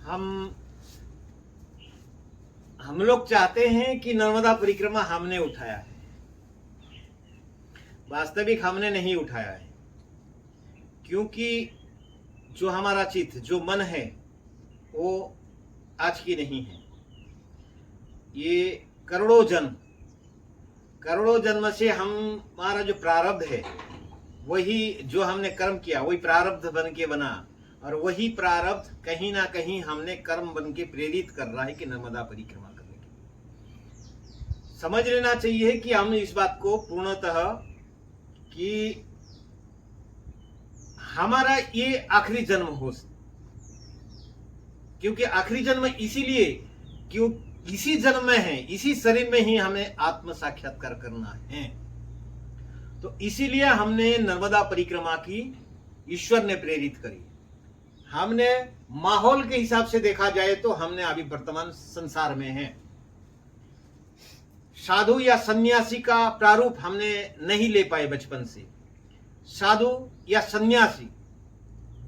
हम हम लोग चाहते हैं कि नर्मदा परिक्रमा हमने उठाया है। वास्तविक हमने नहीं उठाया है, क्योंकि जो हमारा चित्त, जो मन है, वो आज की नहीं है। ये करोड़ों जन्म से हमारा जो प्रारब्ध है, वही जो हमने कर्म किया, वही प्रारब्ध बन के बना, और वही प्रारब्ध कहीं ना कहीं हमने कर्म बन के प्रेरित कर रहा है कि नर्मदा परिक्रमा करने के लिए। समझ लेना चाहिए कि हम इस बात को पूर्णतः कि हमारा ये आखिरी जन्म हो, क्योंकि आखिरी जन्म इसीलिए क्यों इसी जन्म में है, इसी शरीर में ही हमें आत्म साक्षात्कार करना है। तो इसीलिए हमने नर्मदा परिक्रमा की ईश्वर ने प्रेरित करी। हमने माहौल के हिसाब से देखा जाए तो हमने अभी वर्तमान संसार में है। साधु या सन्यासी का प्रारूप हमने नहीं ले पाए बचपन से। साधु या सन्यासी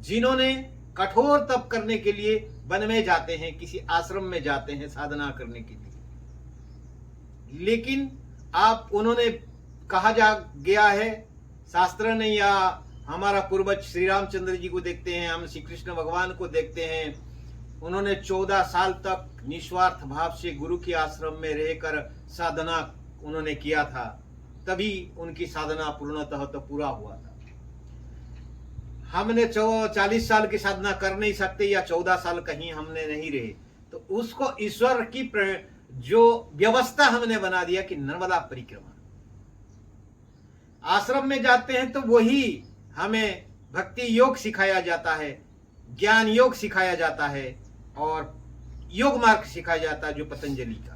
जिन्होंने कठोर तप करने के लिए वन में जाते हैं, किसी आश्रम में जाते हैं साधना करने के लिए, लेकिन उन्होंने कहा जा गया है शास्त्र ने, या हमारा पूर्वज श्री रामचंद्र जी को देखते हैं, हम श्री कृष्ण भगवान को देखते हैं, उन्होंने 14 साल तक निस्वार्थ भाव से गुरु के आश्रम में रहकर साधना उन्होंने किया था, तभी उनकी साधना पूर्णतः तो पूरा हुआ था। हमने 40 साल की साधना कर नहीं सकते, या 14 साल कहीं हमने नहीं रहे, तो उसको ईश्वर की जो व्यवस्था हमने बना दिया कि नर्मदा परिक्रमा। आश्रम में जाते हैं तो वही हमें भक्ति योग सिखाया जाता है, ज्ञान योग सिखाया जाता है, और योग मार्ग सिखाया जाता है जो पतंजलि का।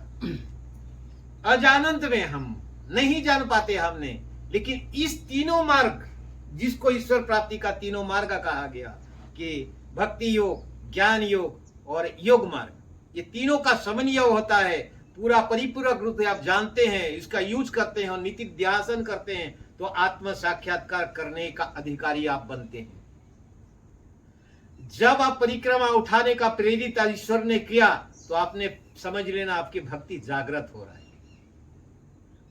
अजानंत में हम नहीं जान पाते हमने, लेकिन इस तीनों मार्ग, जिसको ईश्वर प्राप्ति का तीनों मार्ग कहा गया कि भक्ति योग, ज्ञान योग और योग मार्ग, ये तीनों का समन्वय होता है, पूरा परिपूरक रूप से आप जानते हैं, इसका यूज करते हैं और नीति ध्यान करते हैं, तो आत्म साक्षात्कार करने का अधिकारी आप बनते हैं। जब आप परिक्रमा उठाने का प्रेरित ईश्वर ने किया, तो आपने समझ लेना आपकी भक्ति जागृत हो रहा है।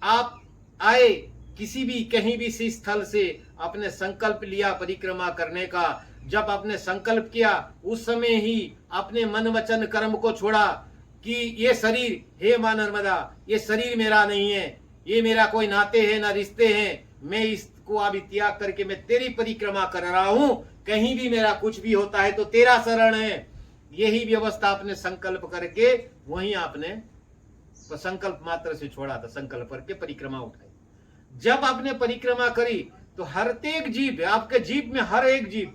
आप आए किसी भी कहीं भी से स्थल से, आपने संकल्प लिया परिक्रमा करने का, जब आपने संकल्प किया उस समय ही अपने मन वचन कर्म को छोड़ा कि ये शरीर, हे मां नर्मदा, ये शरीर मेरा नहीं है, ये मेरा कोई नाते है ना रिश्ते हैं, मैं इसको अभी त्याग करके मैं तेरी परिक्रमा कर रहा हूं, कहीं भी मेरा कुछ भी होता है तो तेरा शरण है। यही व्यवस्था आपने संकल्प करके वहीं आपने संकल्प मात्र से छोड़ा था, संकल्प करके परिक्रमा उठाई। जब आपने परिक्रमा करी तो हर एक जीव, आपके जीव में हर एक जीव,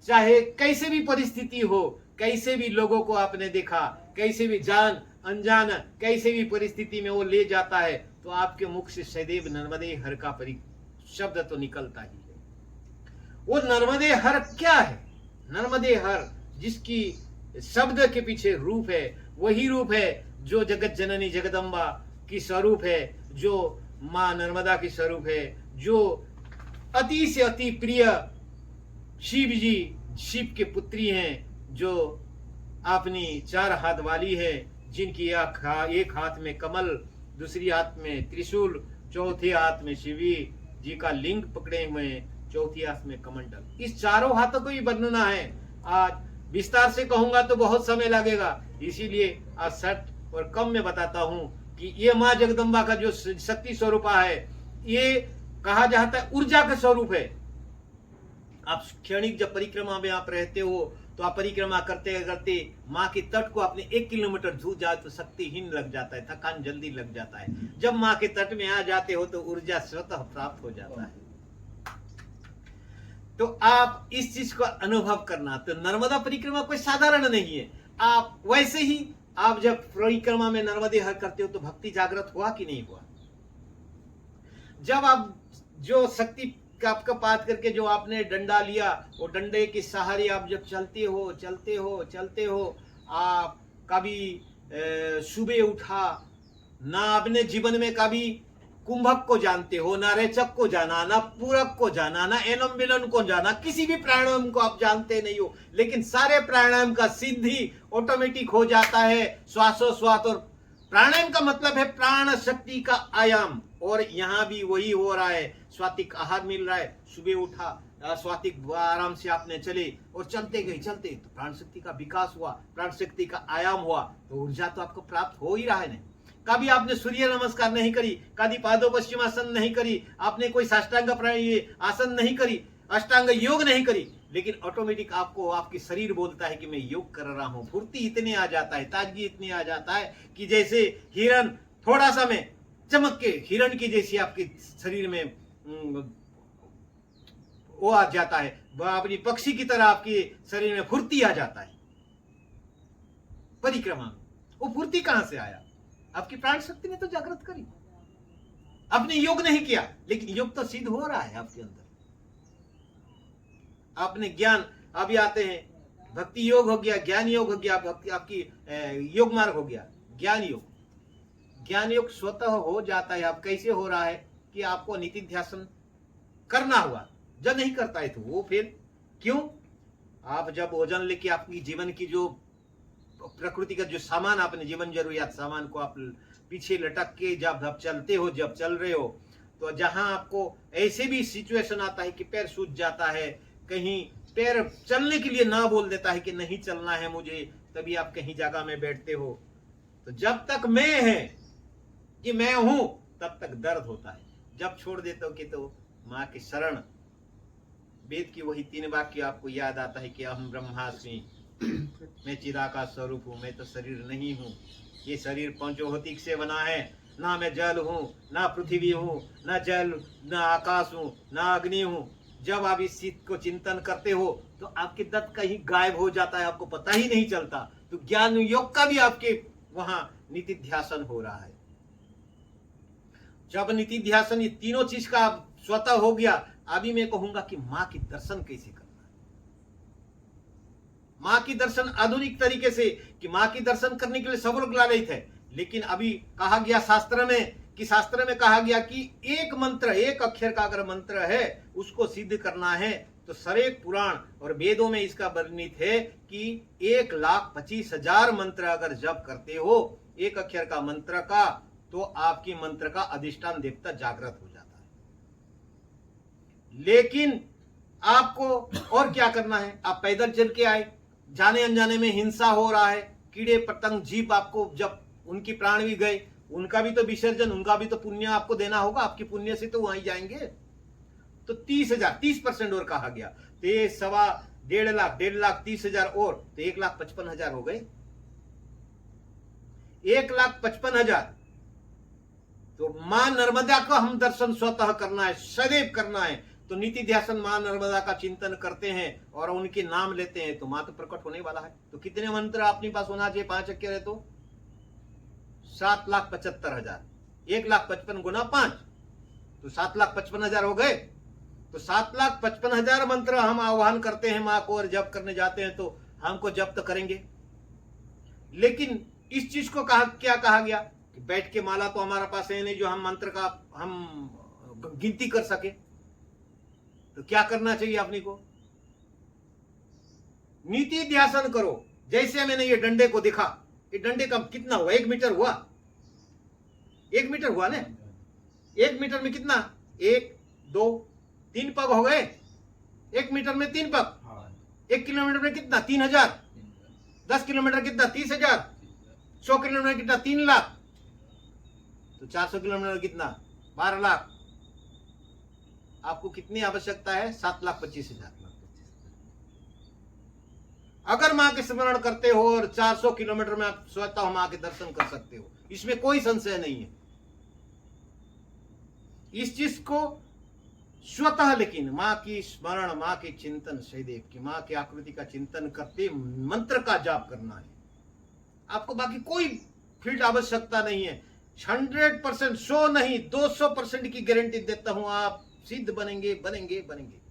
चाहे कैसे भी परिस्थिति हो, कैसे भी लोगों को आपने देखा, कैसे भी जान अनजान, कैसे भी परिस्थिति में वो ले जाता है, तो आपके मुख से सदैव नर्मदे हर का शब्द तो निकलता ही है। वो नर्मदे हर क्या है? नर्मदे हर जिसकी शब्द के पीछे रूप है, वही रूप है जो जगत जननी जगदम्बा की स्वरूप है, जो मां नर्मदा की स्वरूप है, जो अति से अति प्रिय शिव जी, शिव के पुत्री हैं, जो अपनी 4 हाथ वाली है, जिनकी एक हाथ में कमल, दूसरी हाथ में त्रिशूल, चौथे हाथ में शिवी जी का लिंग पकड़े हुए हैं, चौथी हाथ में कमंडल। इस चारों हाथों को भी वर्णना है। आज विस्तार से कहूंगा तो बहुत समय लगेगा, इसीलिए आज शर्ट और कम में बताता हूं कि ये मां जगदम्बा का जो शक्ति स्वरूप है, ये कहा जाता है ऊर्जा का स्वरूप है। आप क्षणिक जब परिक्रमा में आप रहते हो, तो आप परिक्रमा करते करते माँ के तट को अपने 1 किलोमीटर दूर जाए तो शक्तिहीन लग जाता है, थकान जल्दी लग जाता है। जब माँ के तट में आ जाते हो तो ऊर्जा स्वतः प्राप्त हो जाता है। तो आप इस चीज को अनुभव करना, तो नर्मदा परिक्रमा कोई साधारण नहीं है। आप वैसे ही आप जब परिक्रमा में नर्मदे हर करते हो तो भक्ति जागृत हुआ कि नहीं हुआ? जब आप जो शक्ति आपका पात करके जो आपने डंडा लिया, वो डंडे के सहारे आप जब चलते हो, आप कभी सुबह उठा ना, अपने जीवन में कभी कुंभक को जानते हो, ना रेचक को जाना, ना पूरक को जाना, ना एनम विलन को जाना, किसी भी प्राणायाम को आप जानते नहीं हो, लेकिन सारे प्राणायाम का सिद्धि ऑटोमेटिक हो जाता है श्वासोश्वास। और प्राणायाम का मतलब है प्राण शक्ति का आयाम, और यहां भी वही हो रहा है। स्वातिक आहार मिल रहा है, सुबह उठा, स्वातिक आराम से आपने चले और चलते गए, चलते तो प्राण शक्ति का विकास हुआ, प्राण शक्ति का आयाम हुआ, तो ऊर्जा तो आपको प्राप्त हो ही रहा है। नहीं कभी आपने सूर्य नमस्कार नहीं करी, कभी पादो पश्चिमासन नहीं करी, आपने कोई साष्टांग आसन नहीं करी, अष्टांग योग नहीं करी, लेकिन ऑटोमेटिक आपको आपकी शरीर बोलता है कि मैं योग कर रहा हूं। फुर्ती इतने आ जाता है, ताजगी इतनी आ जाता है कि जैसे हिरण थोड़ा सा में चमक के हिरण की जैसी आपके शरीर में वो आ जाता है, वह अपनी पक्षी की तरह आपके शरीर में फुर्ती आ जाता है परिक्रमा में। वो फुर्ती कहां से आया? आपकी प्राण शक्ति ने तो जागृत करी। आपने योग नहीं किया, लेकिन योग तो सिद्ध हो रहा है आपके अंदर। आपने ज्ञान, अभी आते हैं भक्ति योग हो गया, ज्ञान योग हो गया, भक्ति आपकी योग मार्ग हो गया, ज्ञान योग। ज्ञान योग स्वतः हो जाता है। अब कैसे हो रहा है कि आपको निधिध्यासन करना हुआ, जब नहीं करता है तो वो फिर क्यों? आप जब ओजन लेके आपकी जीवन की जो प्रकृति का जो सामान, आपने जीवन जरूरियात सामान को आप पीछे लटक के जब चलते हो, जब चल रहे हो, तो जहां आपको ऐसे भी सिचुएशन आता है कि पैर सूज जाता है, कहीं पैर चलने के लिए ना बोल देता है कि नहीं चलना है मुझे, तभी आप कहीं जगह में बैठते हो, तो जब तक मैं है कि मैं हूं तब तक दर्द होता है। जब छोड़ देते हो कि तो मां की शरण, वेद की वही 3 वाक्य आपको याद आता है कि अहम ब्रह्मास्मि, मैं चिदाकाश स्वरूप हूं, मैं तो शरीर नहीं हूं, ये शरीर पंचभौतिक से बना है, ना मैं जल हूं, ना पृथ्वी हूं, ना जल, ना आकाश हूं, ना अग्नि हूं। जब आप इस चीज को चिंतन करते हो तो आपके दत्त कहीं गायब हो जाता है, आपको पता ही नहीं चलता। तो ज्ञान योग का भी आपके वहां निधिध्यासन हो रहा है। जब निधिध्यासन ये तीनों चीज का स्वतः हो गया, अभी मैं कहूंगा कि मां की दर्शन कैसे करना है। मां की दर्शन आधुनिक तरीके से, कि मां की दर्शन करने के लिए सब लोग लालयित है, लेकिन अभी कहा गया शास्त्र में कहा गया कि एक मंत्र, एक अक्षर का अगर मंत्र है उसको सिद्ध करना है, तो सारे पुराण और वेदों में इसका वर्णित है कि 1,25,000 मंत्र अगर जप करते हो एक अक्षर का मंत्र का, तो आपकी मंत्र का अधिष्ठान देवता जागृत हो जाता है। लेकिन आपको और क्या करना है? आप पैदल चल के आए, जाने अनजाने में हिंसा हो रहा है, कीड़े पतंग जीव आपको, जब उनकी प्राण भी गए, उनका भी तो विसर्जन, उनका भी तो पुण्य आपको देना होगा, आपके पुण्य से तो वहीं जाएंगे। तो 30% और कहा गया, तो ये 1.25 लाख 30,000 और, तो 1,55,000 हो गए। 1,55,000। तो मां नर्मदा का हम दर्शन स्वतः करना है, सदैव करना है। तो निधिध्यासन मां नर्मदा का चिंतन करते हैं और उनके नाम लेते हैं, तो मां तो प्रकट होने वाला है। तो कितने मंत्र अपने पास होना चाहिए? 5 अक्षर है तो 7,75,000। 1,55,000 गुना 5, तो 7,55,000 हो गए। तो 7,55,000 मंत्र हम आह्वान करते हैं मां को, और जप करने जाते हैं तो हमको जप तो करेंगे। लेकिन इस चीज को क्या कहा गया कि बैठ के माला तो हमारे पास है नहीं जो हम मंत्र का हम गिनती कर सके। तो क्या करना चाहिए अपने को? नीति ध्यासन करो। जैसे मैंने ये डंडे को देखा, ये डंडे का कितना हुआ? 1 मीटर हुआ? 1 मीटर हुआ ना? 1 मीटर में कितना? 1, 2, 3 पग हो गए। 1 मीटर में 3 पग। 1 किलोमीटर में कितना? 3,000। 10 किलोमीटर कितना? 30,000। 100 किलोमीटर कितना? 3 लाख। तो 400 किलोमीटर कितना? 12 लाख। आपको कितनी आवश्यकता है? 7,25,000। अगर मां के स्मरण करते हो और 400 किलोमीटर में आप स्वतः मां के दर्शन कर सकते हो, इसमें कोई संशय नहीं है। इस चीज को स्वतः, लेकिन मां की स्मरण, मां के चिंतन सदैव की, मां की आकृति का चिंतन करते मंत्र का जाप करना है। आपको बाकी कोई फील्ड आवश्यकता नहीं है। 100%, 100 नहीं 200% की गारंटी देता हूं, आप सिद्ध बनेंगे, बनेंगे, बनेंगे।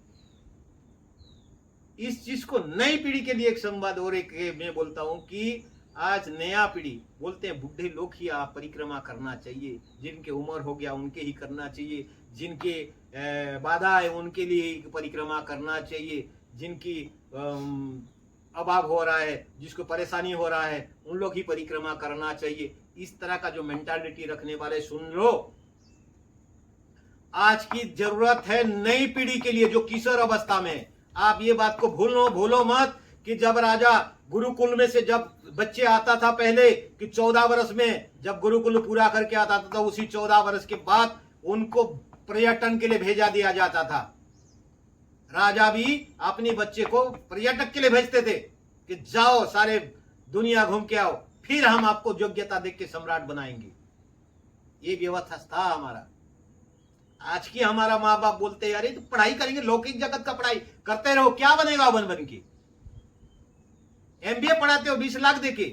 इस चीज को नई पीढ़ी के लिए एक संवाद और एक मैं बोलता हूं कि आज नया पीढ़ी बोलते हैं बुढ़े लोग ही आप परिक्रमा करना चाहिए, जिनके उम्र हो गया उनके ही करना चाहिए, जिनके बाधा है उनके लिए परिक्रमा करना चाहिए, जिनकी अभाव हो रहा है, जिसको परेशानी हो रहा है, उन लोग ही परिक्रमा करना चाहिए। इस तरह का जो मेंटालिटी रखने वाले सुन लो, आज की जरूरत है नई पीढ़ी के लिए जो किशोर अवस्था में है। आप ये बात को भूलो मत कि जब राजा गुरुकुल में से जब बच्चे आता था पहले कि 14 वर्ष में जब गुरुकुल पूरा करके आता था, तो उसी 14 वर्ष के बाद उनको पर्यटन के लिए भेजा दिया जाता था। राजा भी अपने बच्चे को पर्यटक के लिए भेजते थे कि जाओ सारे दुनिया घूम के आओ, फिर हम आपको योग्यता देख के सम्राट बनाएंगे। ये व्यवस्था था हमारा। आज की हमारा माँ बाप बोलते हैं अरे तो पढ़ाई करेंगे, लौकिक जगत का पढ़ाई करते रहो, क्या बनेगा बन के। एमबीए पढ़ाते हो 20 लाख देके।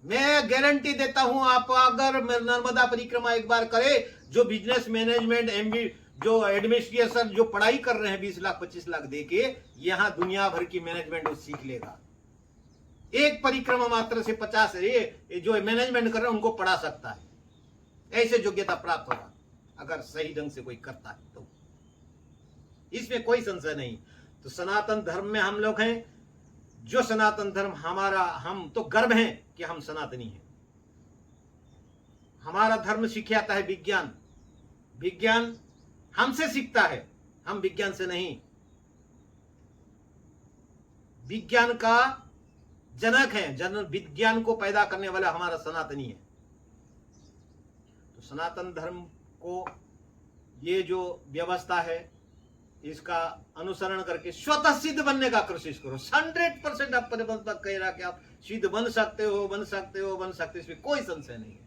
मैं गारंटी देता हूं, आप अगर नर्मदा परिक्रमा एक बार करे, जो बिजनेस मैनेजमेंट एमबी जो एडमिनिस्ट्रेशन जो पढ़ाई कर रहे हैं 20 लाख 25 लाख देके, यहां दुनिया भर की मैनेजमेंट वो सीख लेगा। एक परिक्रमा मात्र से 50 जो मैनेजमेंट कर रहे हैं उनको पढ़ा सकता है। ऐसे योग्यता प्राप्त होगा अगर सही ढंग से कोई करता है तो, इसमें कोई संशय नहीं। तो सनातन धर्म में हम लोग हैं, जो सनातन धर्म हमारा, हम तो गर्व हैं कि हम सनातनी हैं। हमारा धर्म सिखाता है विज्ञान, विज्ञान हमसे सीखता है, हम विज्ञान से नहीं। विज्ञान का जनक है, विज्ञान को पैदा करने वाला हमारा सनातनी है। तो सनातन धर्म को ये जो व्यवस्था है इसका अनुसरण करके स्वतः सिद्ध बनने का कोशिश करो। 100% आप कह रहा कि आप सिद्ध बन सकते हो, इसमें कोई संशय नहीं है।